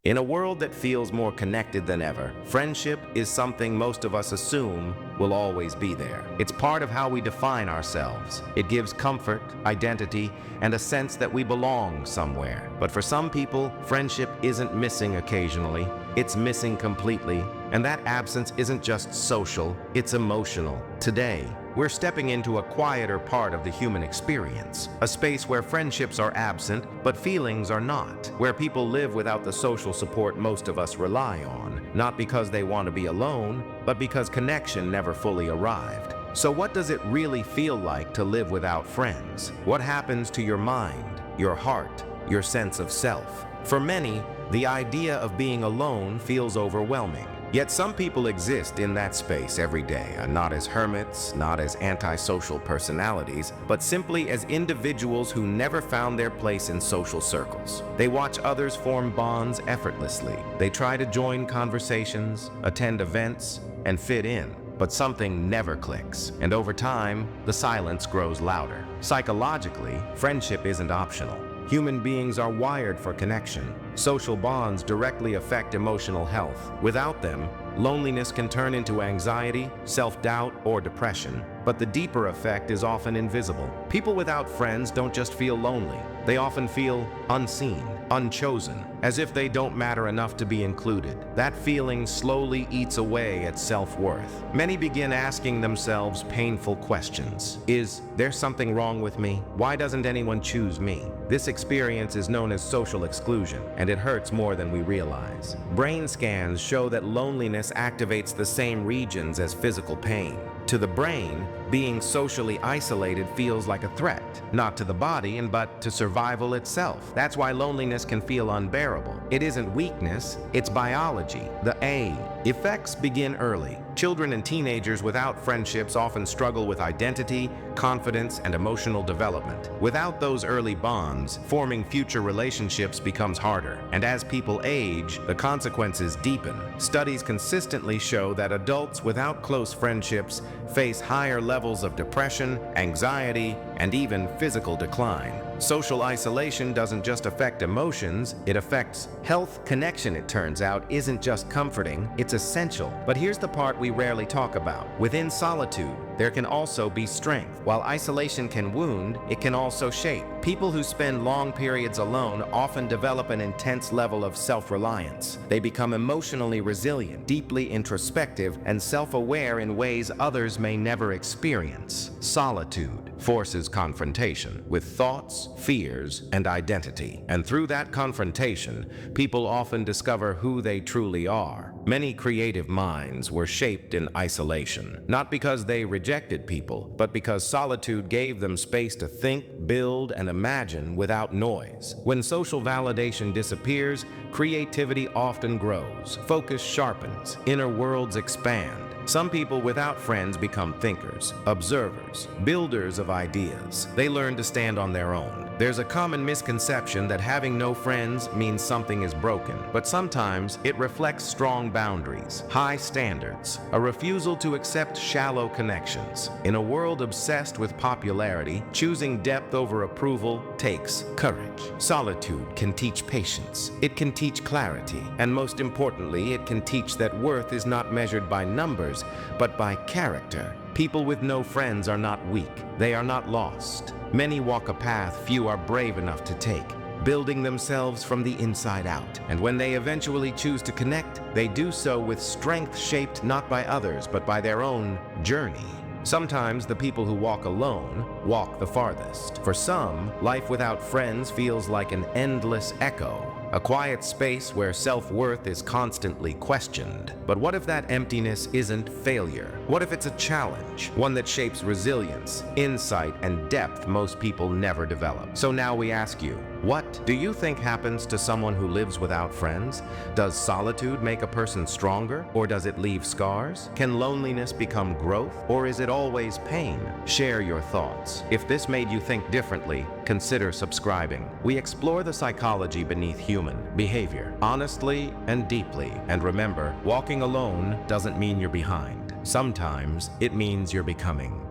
In a world that feels more connected than ever, friendship is something most of us assume will always be there. It's part of how we define ourselves. It gives comfort, identity, and a sense that we belong somewhere. But for some people, friendship isn't missing occasionally, it's missing completely. And that absence isn't just social, it's emotional. Today, we're stepping into a quieter part of the human experience, a space where friendships are absent, but feelings are not, where people live without the social support most of us rely on, not because they want to be alone, but because connection never fully arrived. So what does it really feel like to live without friends? What happens to your mind, your heart, your sense of self? For many, the idea of being alone feels overwhelming. Yet some people exist in that space every day, not as hermits, not as antisocial personalities, but simply as individuals who never found their place in social circles. They watch others form bonds effortlessly. They try to join conversations, attend events, and fit in. But something never clicks, and over time, the silence grows louder. Psychologically, friendship isn't optional. Human beings are wired for connection. Social bonds directly affect emotional health. Without them, loneliness can turn into anxiety, self-doubt, or depression. But the deeper effect is often invisible. People without friends don't just feel lonely. They often feel unseen, unchosen, as if they don't matter enough to be included. That feeling slowly eats away at self-worth. Many begin asking themselves painful questions. Is there something wrong with me? Why doesn't anyone choose me? This experience is known as social exclusion, and it hurts more than we realize. Brain scans show that loneliness activates the same regions as physical pain. To the brain, being socially isolated feels like a threat, not to the body, but to survival itself. That's why loneliness can feel unbearable. It isn't weakness, it's biology. The A. Effects begin early. Children and teenagers without friendships often struggle with identity, confidence, and emotional development. Without those early bonds, forming future relationships becomes harder. And as people age, the consequences deepen. Studies consistently show that adults without close friendships face higher levels of depression, anxiety, and even physical decline. Social isolation doesn't just affect emotions, it affects health. Connection, it turns out, isn't just comforting, it's essential. But here's the part we rarely talk about. Within solitude, there can also be strength. While isolation can wound, it can also shape. People who spend long periods alone often develop an intense level of self-reliance. They become emotionally resilient, deeply introspective, and self-aware in ways others may never experience. Solitude forces confrontation with thoughts, fears, and identity. And through that confrontation, people often discover who they truly are. Many creative minds were shaped in isolation, not because they rejected people, but because solitude gave them space to think, build, and imagine without noise. When social validation disappears, creativity often grows, focus sharpens, inner worlds expand. Some people without friends become thinkers, observers, builders of ideas. They learn to stand on their own. There's a common misconception that having no friends means something is broken, but sometimes it reflects strong boundaries, high standards, a refusal to accept shallow connections. In a world obsessed with popularity, choosing depth over approval takes courage. Solitude can teach patience, it can teach clarity, and most importantly, it can teach that worth is not measured by numbers, but by character. People with no friends are not weak, they are not lost. Many walk a path few are brave enough to take, building themselves from the inside out. And when they eventually choose to connect, they do so with strength shaped not by others, but by their own journey. Sometimes the people who walk alone walk the farthest. For some, life without friends feels like an endless echo, a quiet space where self-worth is constantly questioned. But what if that emptiness isn't failure? What if it's a challenge, one that shapes resilience, insight, and depth most people never develop? So now we ask you, what do you think happens to someone who lives without friends? Does solitude make a person stronger, or does it leave scars? Can loneliness become growth, or is it always pain? Share your thoughts. If this made you think differently, consider subscribing. We explore the psychology beneath human behavior, honestly and deeply. And remember, walking alone doesn't mean you're behind. Sometimes it means you're becoming.